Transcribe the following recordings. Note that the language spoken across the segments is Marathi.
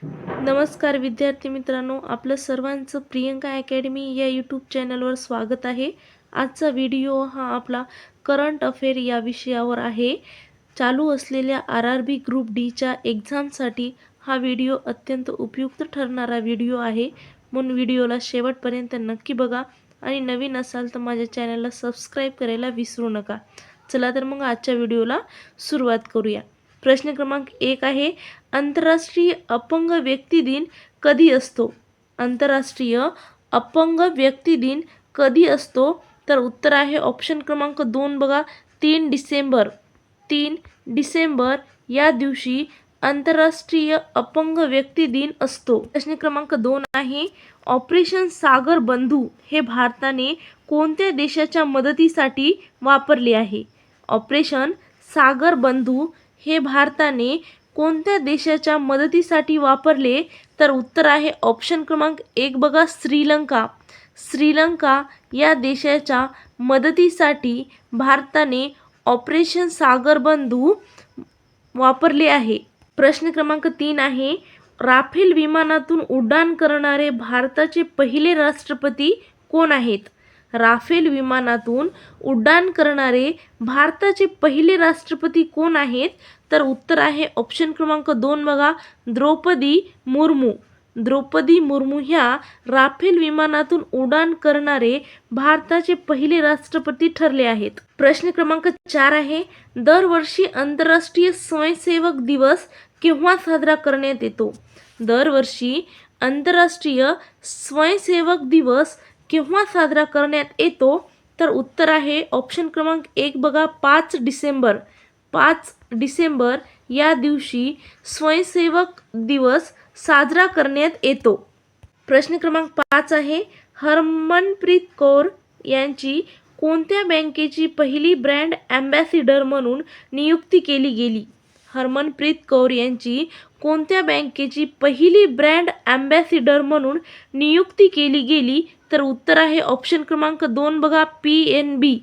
नमस्कार विद्यार्थी मित्रांनो, आपलं सर्वांचं प्रियंका अकॅडमी या यूट्यूब चॅनलवर स्वागत आहे. आजचा व्हिडिओ हा आपला करंट अफेअर या विषयावर आहे. चालू असलेल्या RRB ग्रुप डीच्या एक्झामसाठी हा व्हिडिओ अत्यंत उपयुक्त ठरणारा व्हिडिओ आहे, म्हणून व्हिडिओला शेवटपर्यंत नक्की बघा आणि नवीन असाल तर माझ्या चॅनलला सबस्क्राईब करायला विसरू नका. चला तर मग आजच्या व्हिडिओला सुरुवात करूया. प्रश्न क्रमांक 1 आहे, आंतरराष्ट्रीय अपंग व्यक्ती दिन कधी असतो? आंतरराष्ट्रीय अपंग व्यक्ती दिन कधी असतो? तर उत्तर आहे ऑप्शन क्रमांक 2 बघा, 3 डिसेंबर. 3 डिसेंबर या दिवशी आंतरराष्ट्रीय अपंग व्यक्ती दिन असतो. प्रश्न क्रमांक 2 आहे, ऑपरेशन सागर बंधू हे भारताने कोणत्या देशाच्या मदतीसाठी वापरले आहे? ऑपरेशन सागर बंधू हे भारताने कोणत्या देशाच्या मदतीसाठी वापरले? तर उत्तर आहे ऑप्शन क्रमांक 1 बघा, श्रीलंका. श्रीलंका या देशाच्या मदतीसाठी भारताने ऑपरेशन सागर बंधू वापरले आहे. प्रश्न क्रमांक 3 आहे, राफेल विमानातून उड्डाण करणारे भारताचे पहिले राष्ट्रपती कोण आहेत? राफेल विमानातून उड्डाण करणारे भारताचे पहिले राष्ट्रपती कोण आहेत? तर उत्तर आहे ऑप्शन क्रमांक 2 बघा, द्रौपदी मुर्मू. द्रौपदी मुर्मू ह्या राफेल विमानातून उड्डाण करणारे भारताचे पहिले राष्ट्रपती ठरले आहेत. प्रश्न क्रमांक 4 आहे, दरवर्षी आंतरराष्ट्रीय स्वयंसेवक दिवस केव्हा साजरा करण्यात येतो? दरवर्षी आंतरराष्ट्रीय स्वयंसेवक दिवस केव्हा साजरा करण्यात येतो? तर उत्तर आहे ऑप्शन क्रमांक 1 बघा, 5 डिसेंबर. 5 डिसेंबर या दिवशी स्वयंसेवक दिवस साजरा करण्यात येतो. प्रश्न क्रमांक 5 आहे, हरमनप्रीत कौर यांची कोणत्या बँकेची पहिली ब्रँड ॲम्बॅसिडर म्हणून नियुक्ती केली गेली? हरमनप्रीत कौर यांची कोणत्या बँकेची पहिली ब्रँड ॲम्बॅसिडर म्हणून नियुक्ती केली गेली? तर उत्तर आहे ऑप्शन क्रमांक 2 बघा, PNB.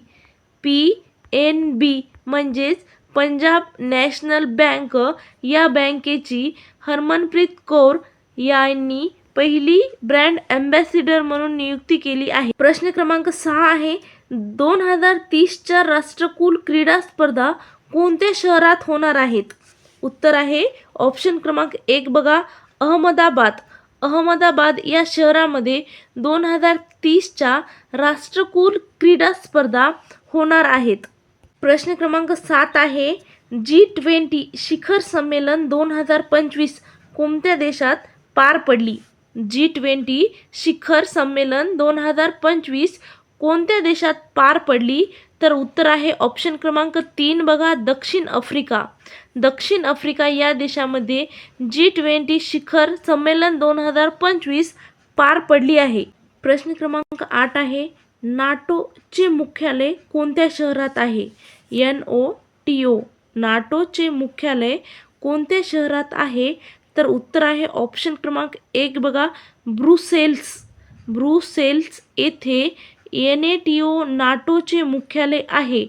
PNB म्हणजेच पंजाब नॅशनल बँक या बँकेची हरमनप्रीत कौर यांनी पहिली ब्रँड ॲम्बॅसिडर म्हणून नियुक्ती केली आहे. प्रश्न क्रमांक 6 आहे, 2030च्या राष्ट्रकुल क्रीडा स्पर्धा कोणत्या शहरात होणार आहेत? उत्तर आहे ऑप्शन क्रमांक 1 बघा, अहमदाबाद. अहमदाबाद या शहरामध्ये 2030च्या राष्ट्रकुल क्रीडा स्पर्धा होणार आहेत. प्रश्न क्रमांक 7 आहे, G20 शिखर संमेलन 2025 कोणत्या देशात पार पडली? G20 शिखर संमेलन 2025 कोणत्या देशात पार पडली? तर उत्तर आहे ऑप्शन क्रमांक 3 बघा, दक्षिण आफ्रिका. दक्षिण आफ्रिका या देशामध्ये G20 शिखर संमेलन 2025 पार पडली आहे. प्रश्न क्रमांक 8 आहे, नाटोचे मुख्यालय कोणत्या शहरात आहे? NATO. नाटोचे मुख्यालय कोणत्या शहरात आहे? तर उत्तर आहे ऑप्शन क्रमांक 1 बघा, ब्रुसेल्स. ब्रुसेल्स येथे NATO नाटोचे मुख्यालय आहे.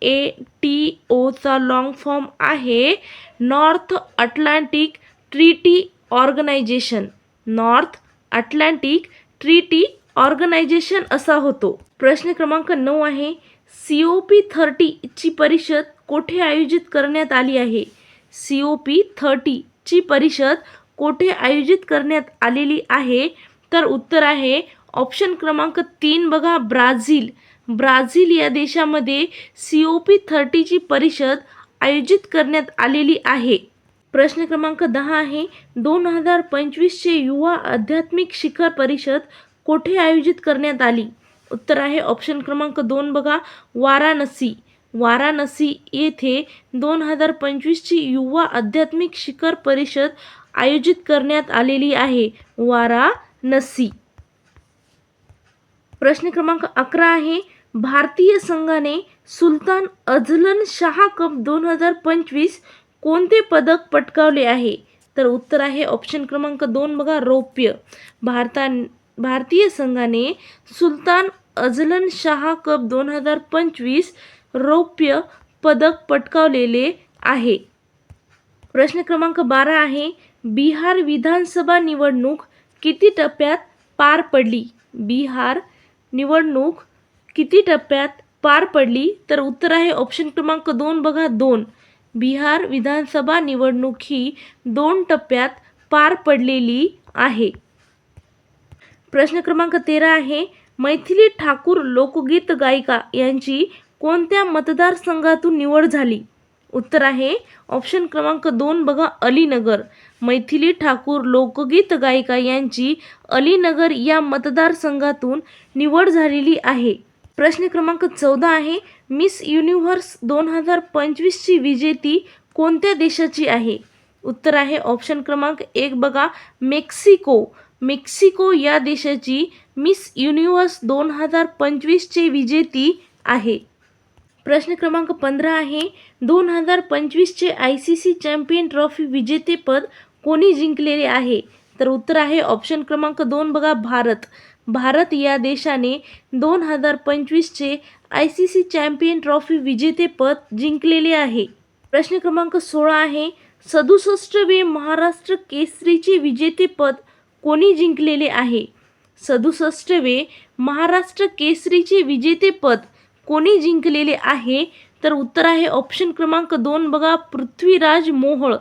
NATOचा लॉंग फॉर्म आहे North Atlantic Treaty Organization. North Atlantic Treaty Organization असा होतो. प्रश्न क्रमांक 9 आहे, COP30 ची परिषद कोठे आयोजित करण्यात आली आहे? COP30 ची परिषद कोठे आयोजित करण्यात आलेली आहे? तर उत्तर आहे ऑप्शन क्रमांक 3 बघा, ब्राझील. ब्राझील या देशामध्ये COP30 ची परिषद आयोजित करण्यात आलेली आहे. प्रश्न क्रमांक 10 आहे, 2025चे युवा आध्यात्मिक शिखर परिषद कोठे आयोजित करण्यात आली? उत्तर आहे ऑप्शन क्रमांक 2 बघा, वाराणसी. वाराणसी येथे 2025ची युवा आध्यात्मिक शिखर परिषद आयोजित करण्यात आलेली आहे. वाराणसी. प्रश्न क्रमांक 11 आहे, भारतीय संघाने सुलतान अझलन शाह कप 2025 कोणते पदक पटकावले आहे? तर उत्तर आहे ऑप्शन क्रमांक 2 बघा, रौप्य. भारतीय संघाने सुलतान अझलन शाह कप 2025 रौप्य पदक पटकावलेले आहे. प्रश्न क्रमांक 12 आहे, बिहार विधानसभा निवडणूक किती टप्प्यात पार पडली? बिहार निवडणूक किती टप्प्यात पार पडली? तर उत्तर आहे ऑप्शन क्रमांक 2 बघा 2. बिहार विधानसभा निवडणूक ही 2 टप्प्यात पार पडलेली आहे. प्रश्न क्रमांक 13 आहे, मैथिली ठाकूर लोकगीत गायिका यांची कोणत्या मतदारसंघातून निवड झाली? उत्तर आहे ऑप्शन क्रमांक 2 बघा अलीनगर. मैथिली ठाकूर लोकगीत गायिका यांची अलीनगर या मतदारसंघातून निवड झालेली आहे. प्रश्न क्रमांक 14 आहे, मिस युनिव्हर्स 2025 ची विजेती कोणत्या देशाची आहे? उत्तर आहे ऑप्शन क्रमांक 1 बघा मेक्सिको. मेक्सिको या देशाची मिस युनिव्हर्स 2025 ची विजेती आहे. प्रश्न क्रमांक 15 आहे, 2025 चे ICC चॅम्पियन ट्रॉफी विजेतेपद कोणी जिंकलेले आहे? तर उत्तर आहे ऑप्शन क्रमांक 2 बघा भारत. भारत या देशाने 2025 चे ICC चॅम्पियन ट्रॉफी विजेतेपद जिंकलेले आहे. प्रश्न क्रमांक 16 आहे, 67वे महाराष्ट्र केसरीचे विजेतेपद कोणी जिंकलेले आहे? 67वे महाराष्ट्र केसरीचे विजेतेपद कोणी जिंकलेले आहे? तर उत्तर आहे ऑप्शन क्रमांक 2 बघा पृथ्वीराज मोहोळ.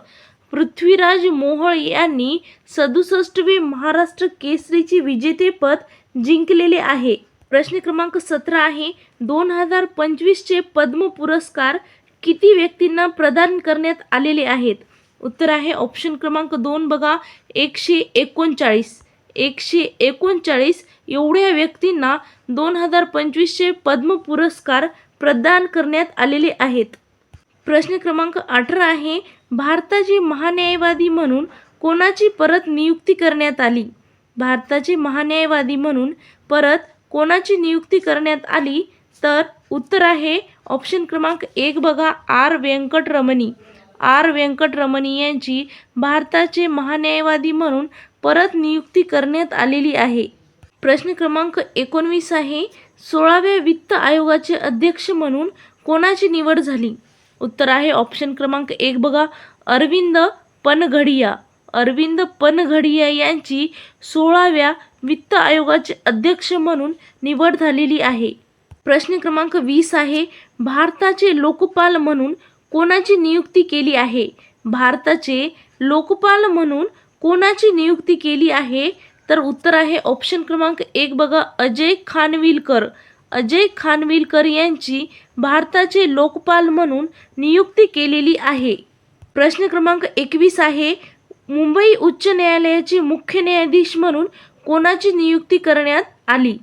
पृथ्वीराज मोहोळ यांनी 67वे महाराष्ट्र केसरीचे विजेतेपद जिंकलेले आहे. प्रश्न क्रमांक 17 आहे, 2025 चे पद्म पुरस्कार किती व्यक्तींना प्रदान करण्यात आलेले आहेत? उत्तर आहे ऑप्शन क्रमांक 2 बघा 139. 139 एवढ्या व्यक्तींना 2025 चे पद्म पुरस्कार प्रदान करण्यात आलेले आहेत. प्रश्न क्रमांक 18 आहे, भारताचे महान्यायवादी म्हणून कोणाची परत नियुक्ती करण्यात आली? भारताचे महान्यायवादी म्हणून परत कोणाची नियुक्ती करण्यात आली? तर उत्तर आहे ऑप्शन क्रमांक 1 बघा आर व्यंकटरमणी. आर व्यंकटरमणी यांची भारताचे महान्यायवादी म्हणून परत नियुक्ती करण्यात आलेली आहे. प्रश्न क्रमांक 19 आहे, 16व्या वित्त आयोगाचे अध्यक्ष म्हणून कोणाची निवड झाली? उत्तर आहे ऑप्शन क्रमांक 1 बघा अरविंद पनघडिया. अरविंद पनघडिया यांची 16व्या वित्त आयोगाचे अध्यक्ष म्हणून निवड झालेली आहे. प्रश्न क्रमांक 20 आहे, भारताचे लोकपाल म्हणून कोणाची नियुक्ती केली आहे? भारताचे लोकपाल म्हणून कोणाची नियुक्ती केली आहे? तर उत्तर आहे ऑप्शन क्रमांक 1 बघा अजय खानविलकर. अजय खानविलकर यांची भारताचे लोकपाल म्हणून नियुक्ती केलेली आहे. प्रश्न क्रमांक 21 आहे, मुंबई उच्च न्यायालयाचे मुख्य न्यायाधीश म्हणून कोणाची नियुक्ती करण्यात आली?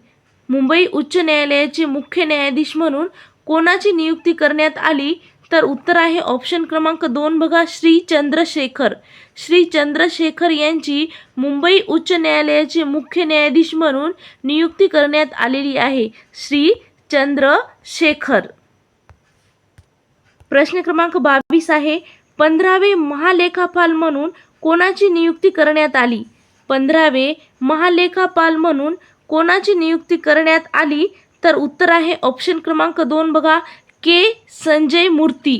मुंबई उच्च न्यायालयाचे मुख्य न्यायाधीश म्हणून कोणाची नियुक्ती करण्यात आली? तर उत्तर आहे ऑप्शन क्रमांक 2 बघा श्री चंद्रशेखर. श्री चंद्रशेखर यांची मुंबई उच्च न्यायालयाचे मुख्य न्यायाधीश म्हणून नियुक्ती करण्यात आलेली आहे. श्री चंद्रशेखर. प्रश्न क्रमांक 22 आहे, 15वे महालेखापाल म्हणून कोणाची नियुक्ती करण्यात आली? 15वे महालेखापाल म्हणून कोणाची नियुक्ती करण्यात आली? तर उत्तर आहे ऑप्शन क्रमांक 2 बघा के संजय मूर्ती.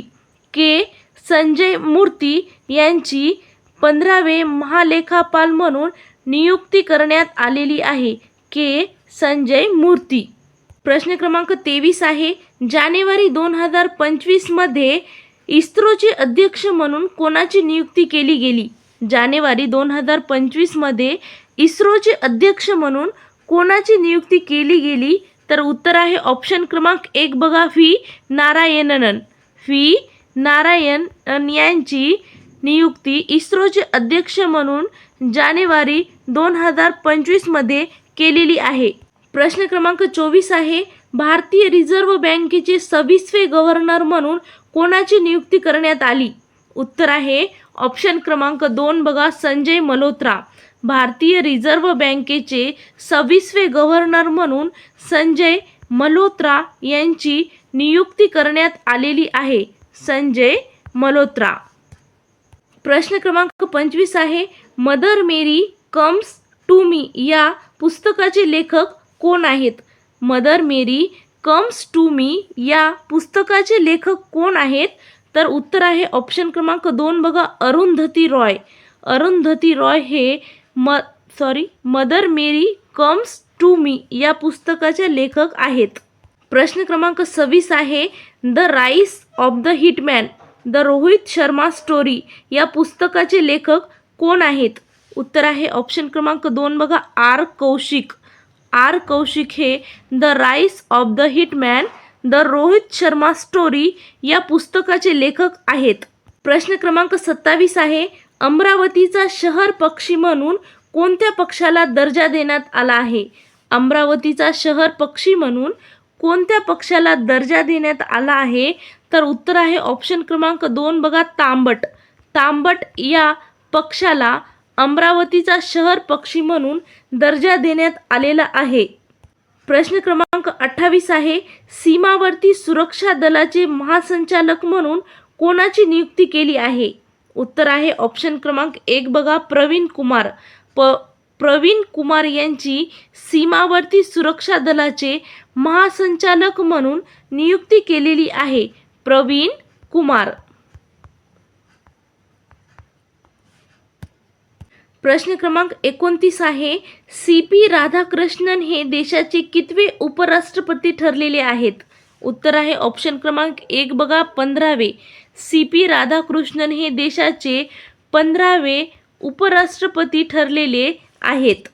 के संजय मूर्ती यांची 15वे महालेखापाल म्हणून नियुक्ती करण्यात आलेली आहे. के संजय मूर्ती. प्रश्न क्रमांक 23 आहे, जानेवारी 2025 मध्ये इस्रोचे अध्यक्ष म्हणून कोणाची नियुक्ती केली गेली? जानेवारी 2025 मध्ये इस्रोचे अध्यक्ष म्हणून कोणाची नियुक्ती केली गेली? तर उत्तर आहे ऑप्शन क्रमांक 1 बघा व्ही नारायणन. व्ही नारायणन यांची नियुक्ती इस्रोचे अध्यक्ष म्हणून जानेवारी 2025 मध्ये केलेली आहे. प्रश्न क्रमांक 24 आहे, भारतीय रिझर्व्ह बँकेचे 26वे गव्हर्नर म्हणून कोणाची नियुक्ती करण्यात आली? उत्तर आहे ऑप्शन क्रमांक 2 बघा संजय मल्होत्रा. भारतीय रिझर्व्ह बँकेचे 26वे गव्हर्नर म्हणून संजय मल्होत्रा यांची नियुक्ती करण्यात आलेली आहे. संजय मल्होत्रा. प्रश्न क्रमांक 25 आहे, Mother Mary comes to me या पुस्तकाचे लेखक कोण आहेत? Mother Mary comes to me या पुस्तकाचे लेखक कोण आहेत? तर उत्तर आहे ऑप्शन क्रमांक 2 बघा अरुंधती रॉय. अरुंधती रॉय हे Mother Mary comes to me या पुस्तकाचे लेखक आहेत. प्रश्न क्रमांक 26 आहे, the rise of the hitman the Rohit Sharma story या पुस्तकाचे लेखक कोण आहेत? उत्तर आहे ऑप्शन क्रमांक 2 बघा, आर कौशिक. आर कौशिक हे the rise of the hitman the Rohit Sharma story या पुस्तकाचे लेखक आहेत. प्रश्न क्रमांक 27 आहे, अमरावतीचा शहर पक्षी म्हणून कोणत्या पक्षाला दर्जा देण्यात आला आहे? अमरावतीचा शहर पक्षी म्हणून कोणत्या पक्षाला दर्जा देण्यात आला आहे? तर उत्तर आहे ऑप्शन क्रमांक 2 बघा, तांबट. तांबट या पक्षाला अमरावतीचा शहर पक्षी म्हणून दर्जा देण्यात आलेला आहे. प्रश्न क्रमांक 28 आहे, सीमावर्ती सुरक्षा दलाचे महासंचालक म्हणून कोणाची नियुक्ती केली आहे? उत्तर आहे ऑप्शन क्रमांक 1 बघा, प्रवीण कुमार. प्रवीण कुमार यांची सीमावर्ती सुरक्षा दलाचे महासंचालक म्हणून नियुक्ती केलेली आहे. प्रवीण कुमार. प्रश्न क्रमांक 29 आहे, सी.पी. राधाकृष्णन हे देशाचे कितवे उपराष्ट्रपती ठरलेले आहेत? उत्तर आहे ऑप्शन क्रमांक 1 बघा, 15वे. सी.पी. राधाकृष्णन हे देशाचे 15वे उपराष्ट्रपती ठरलेले आहेत.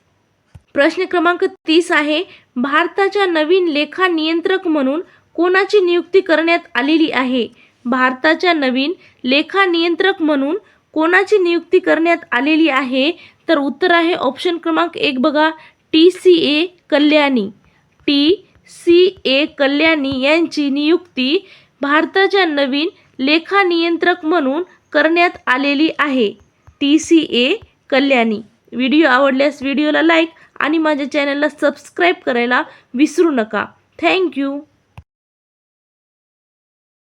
प्रश्न क्रमांक 30 आहे, भारताच्या नवीन लेखा नियंत्रक म्हणून कोणाची नियुक्ती करण्यात आलेली आहे? भारताच्या नवीन लेखा नियंत्रक म्हणून कोणाची नियुक्ती करण्यात आलेली आहे? तर उत्तर आहे ऑप्शन क्रमांक 1 बघा, TCA कल्याणी. TCA कल्याणी यांची नियुक्ती भारताच्या नवीन लेखा नियंत्रक म्हणून करण्यात आलेली आहे. TCA कल्याणी. व्हिडिओ आवडल्यास व्हिडिओला लाईक आणि माझ्या चॅनलला सबस्क्राईब करायला विसरू नका. थँक्यू.